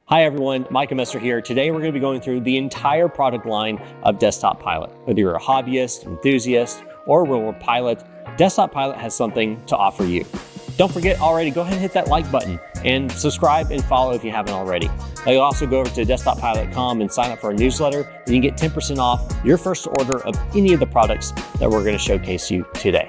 Hi everyone, Micah Messer here. Today we're going to be going through the entire product line of Desktop Pilot. Whether you're a hobbyist, enthusiast, or real-world pilot, Desktop Pilot has something to offer you. Don't forget already, go ahead and hit that like button and subscribe and follow if you haven't already. Now you'll also go over to desktoppilot.com and sign up for our newsletter, and you can get 10% off your first order of any of the products that we're going to showcase you today.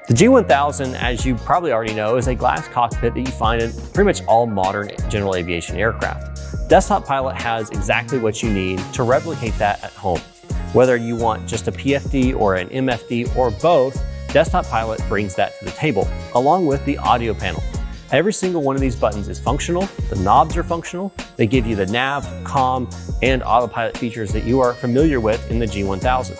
The G1000, as you probably already know, is a glass cockpit that you find in pretty much all modern general aviation aircraft. Desktop Pilot has exactly what you need to replicate that at home. Whether you want just a PFD or an MFD or both, Desktop Pilot brings that to the table, along with the audio panel. Every single one of these buttons is functional, the knobs are functional, they give you the nav, comm, and autopilot features that you are familiar with in the G1000.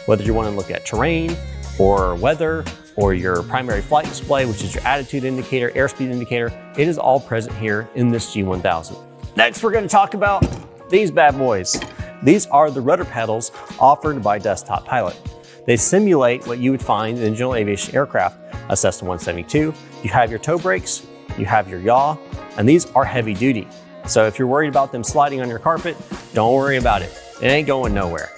Whether you want to look at terrain, or weather, or your primary flight display, which is your attitude indicator, airspeed indicator, it is all present here in this G1000. Next, we're going to talk about these bad boys. These are the rudder pedals offered by Desktop Pilot. They simulate what you would find in a general aviation aircraft, a Cessna 172. You have your toe brakes, you have your yaw, and these are heavy duty. So if you're worried about them sliding on your carpet, don't worry about it. It ain't going nowhere.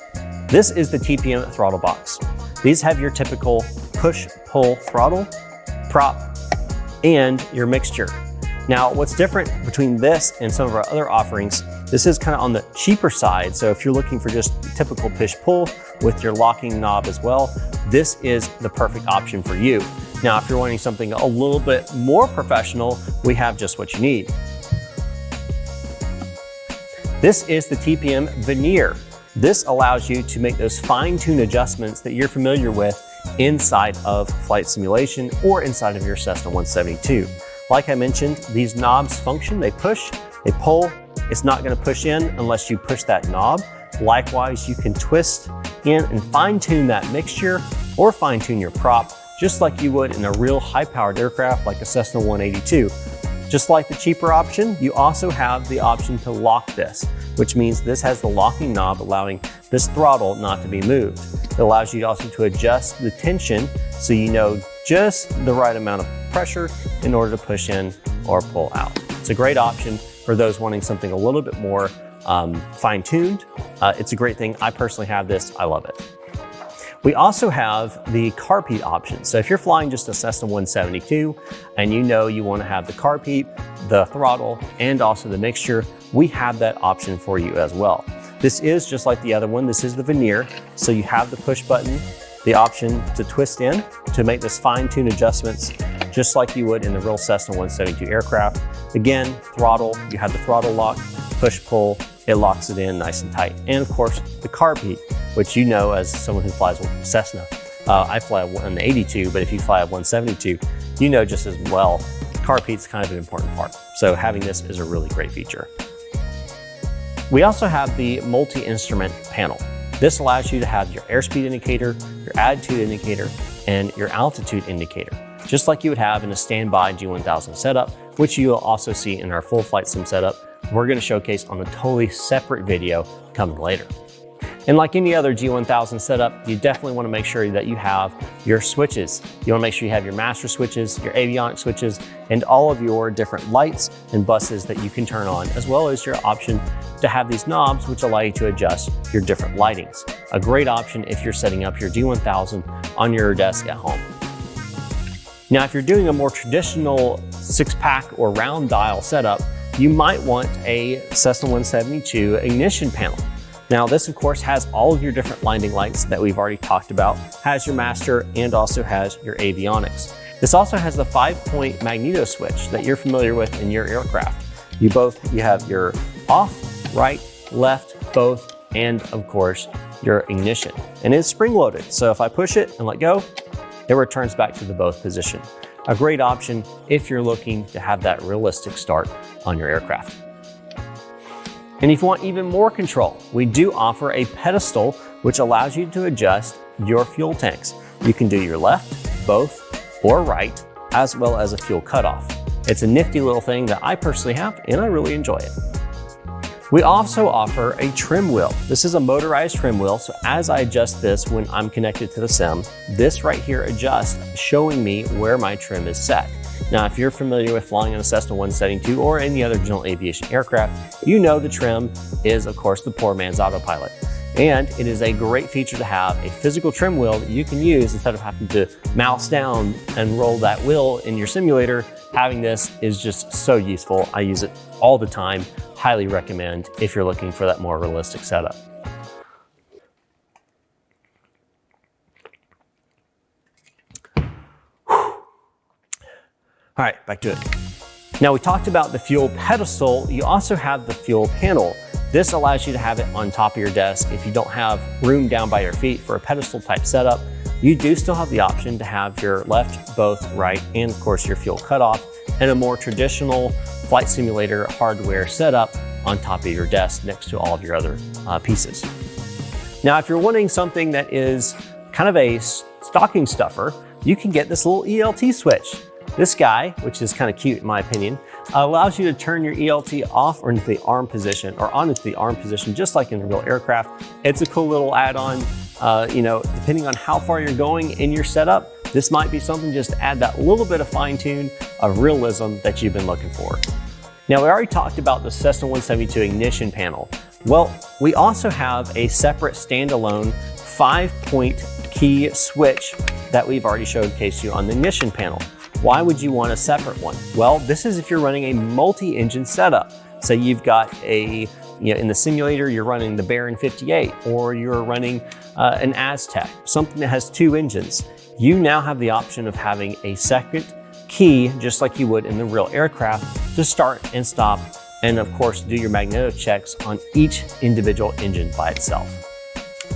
This is the TPM Throttle Box. These have your typical push-pull throttle, prop, and your mixture. Now, what's different between this and some of our other offerings, this is kind of on the cheaper side. So if you're looking for just typical push-pull with your locking knob as well, this is the perfect option for you. Now, if you're wanting something a little bit more professional, we have just what you need. This is the TPM Vernier. This allows you to make those fine-tune adjustments that you're familiar with inside of flight simulation or inside of your Cessna 172. Like I mentioned, these knobs function, they push, they pull. It's not gonna push in unless you push that knob. Likewise, you can twist in and fine-tune that mixture or fine-tune your prop, just like you would in a real high-powered aircraft like a Cessna 182. Just like the cheaper option, you also have the option to lock this, which means this has the locking knob allowing this throttle not to be moved. It allows you also to adjust the tension so you know just the right amount of pressure in order to push in or pull out. It's a great option for those wanting something a little bit more fine-tuned. It's a great thing. I personally have this. I love it. We also have the carb heat option. So if you're flying just a Cessna 172 and you know you want to have the carb heat, the throttle, and also the mixture, we have that option for you as well. This is just like the other one. This is the Vernier. So you have the push button, the option to twist in to make this fine-tune adjustments just like you would in the real Cessna 172 aircraft. Again, throttle, you have the throttle lock, push-pull, it locks it in nice and tight. And of course, the carb heat, which you know as someone who flies a Cessna. I fly an 82, but if you fly a 172, you know just as well, carb heat's kind of an important part. So having this is a really great feature. We also have the multi-instrument panel. This allows you to have your airspeed indicator, your attitude indicator, and your altitude indicator, just like you would have in a standby G1000 setup, which you'll also see in our full flight sim setup. We're going to showcase on a totally separate video coming later. And like any other G1000 setup, you definitely want to make sure that you have your switches. You want to make sure you have your master switches, your avionic switches, and all of your different lights and buses that you can turn on, as well as your option to have these knobs which allow you to adjust your different lightings. A great option if you're setting up your G1000 on your desk at home. Now, if you're doing a more traditional 6-pack or round dial setup, you might want a Cessna 172 ignition panel. Now, this of course has all of your different blinding lights that we've already talked about, has your master, and also has your avionics. This also has the 5-point magneto switch that you're familiar with in your aircraft. You have your off, right, left, both, and of course your ignition. And it's spring-loaded, so if I push it and let go, it returns back to the both position. A great option if you're looking to have that realistic start on your aircraft. And if you want even more control, we do offer a pedestal, which allows you to adjust your fuel tanks. You can do your left, both, or right, as well as a fuel cutoff. It's a nifty little thing that I personally have, and I really enjoy it. We also offer a trim wheel. This is a motorized trim wheel, so as I adjust this when I'm connected to the sim, this right here adjusts, showing me where my trim is set. Now, if you're familiar with flying on a Cessna 172 or any other general aviation aircraft, you know the trim is, of course, the poor man's autopilot. And it is a great feature to have a physical trim wheel that you can use instead of having to mouse down and roll that wheel in your simulator. Having this is just so useful. I use it all the time. Highly recommend if you're looking for that more realistic setup. All right, back to it. Now we talked about the fuel pedestal. You also have the fuel panel. This allows you to have it on top of your desk. If you don't have room down by your feet for a pedestal type setup, you do still have the option to have your left, both, right, and of course your fuel cutoff and a more traditional flight simulator hardware setup on top of your desk next to all of your other pieces. Now, if you're wanting something that is kind of a stocking stuffer, you can get this little ELT switch. This guy, which is kind of cute in my opinion, allows you to turn your ELT off or into the arm position or on into the arm position, just like in a real aircraft. It's a cool little add-on. You know, depending on how far you're going in your setup, this might be something just to add that little bit of fine tune of realism that you've been looking for. Now, we already talked about the Cessna 172 ignition panel. Well, we also have a separate standalone 5-point key switch that we've already showcased you on the ignition panel. Why would you want a separate one? Well, this is if you're running a multi-engine setup. So you've got a, in the simulator, you're running the Baron 58, or you're running an Aztec, something that has 2 engines. You now have the option of having a second key, just like you would in the real aircraft, to start and stop, and of course, do your magneto checks on each individual engine by itself.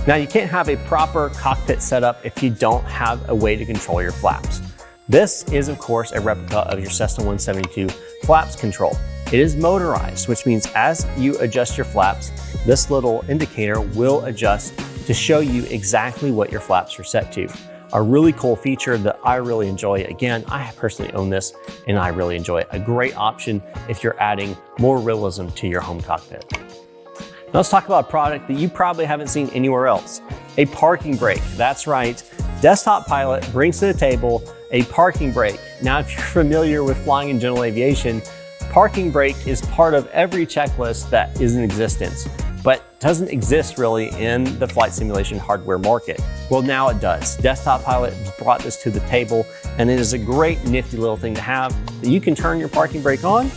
Now, you can't have a proper cockpit setup if you don't have a way to control your flaps. This is, of course, a replica of your Cessna 172 flaps control. It is motorized, which means as you adjust your flaps, this little indicator will adjust to show you exactly what your flaps are set to. A really cool feature that I really enjoy. Again, I personally own this and I really enjoy it. A great option if you're adding more realism to your home cockpit. Now let's talk about a product that you probably haven't seen anywhere else. A parking brake. That's right. Desktop Pilot brings to the table a parking brake. Now, if you're familiar with flying in general aviation, parking brake is part of every checklist that is in existence, but doesn't exist really in the flight simulation hardware market. Well, now it does. Desktop Pilot brought this to the table, and it is a great nifty little thing to have that you can turn your parking brake on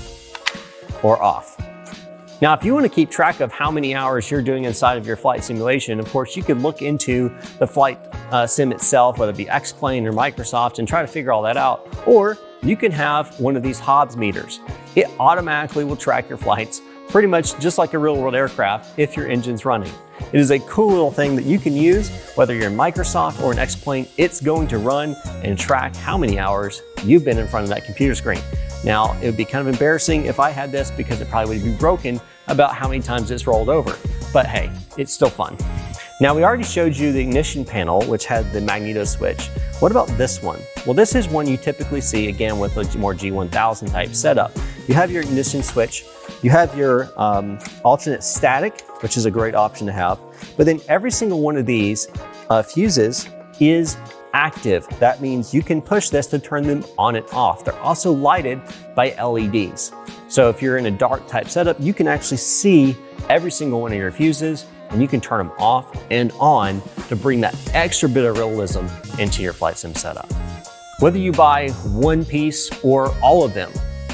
or off. Now, if you want to keep track of how many hours you're doing inside of your flight simulation, of course, you could look into the flight sim itself, whether it be X-Plane or Microsoft, and try to figure all that out. Or you can have one of these Hobbs meters. It automatically will track your flights pretty much just like a real world aircraft if your engine's running. It is a cool little thing that you can use, whether you're in Microsoft or an X-Plane. It's going to run and track how many hours you've been in front of that computer screen. Now, it would be kind of embarrassing if I had this because it probably would be broken about how many times it's rolled over. But hey, it's still fun. Now, we already showed you the ignition panel, which had the magneto switch. What about this one? Well, this is one you typically see, again, with a more G1000 type setup. You have your ignition switch, you have your alternate static, which is a great option to have, but then every single one of these fuses is active. That means you can push this to turn them on and off. They're also lighted by LEDs. So if you're in a dark type setup, you can actually see every single one of your fuses, and you can turn them off and on to bring that extra bit of realism into your flight sim setup. Whether you buy one piece or all of them,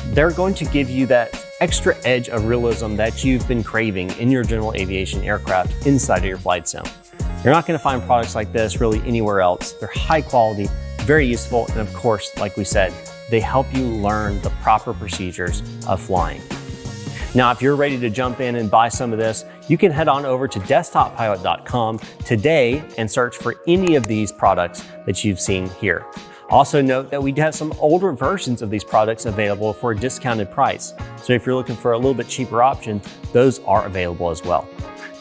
they're going to give you that extra edge of realism that you've been craving in your general aviation aircraft inside of your flight sim. You're not going to find products like this really anywhere else. They're high quality, very useful, and of course, like we said, they help you learn the proper procedures of flying. Now, if you're ready to jump in and buy some of this, you can head on over to desktoppilot.com today and search for any of these products that you've seen here. Also note that we have some older versions of these products available for a discounted price. So if you're looking for a little bit cheaper option, those are available as well.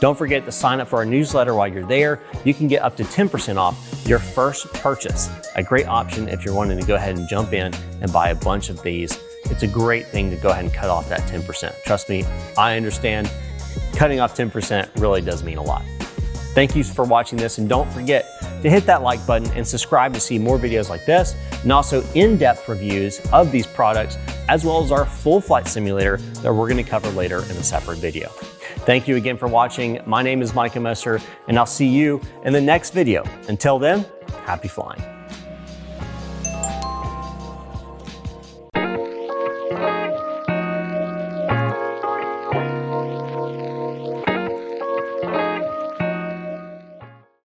Don't forget to sign up for our newsletter while you're there. You can get up to 10% off your first purchase. A great option if you're wanting to go ahead and jump in and buy a bunch of these. It's a great thing to go ahead and cut off that 10%. Trust me, I understand cutting off 10% really does mean a lot. Thank you for watching this, and don't forget to hit that like button and subscribe to see more videos like this, and also in-depth reviews of these products, as well as our full flight simulator that we're going to cover later in a separate video. Thank you again for watching. My name is Micah Messer, and I'll see you in the next video. Until then, happy flying.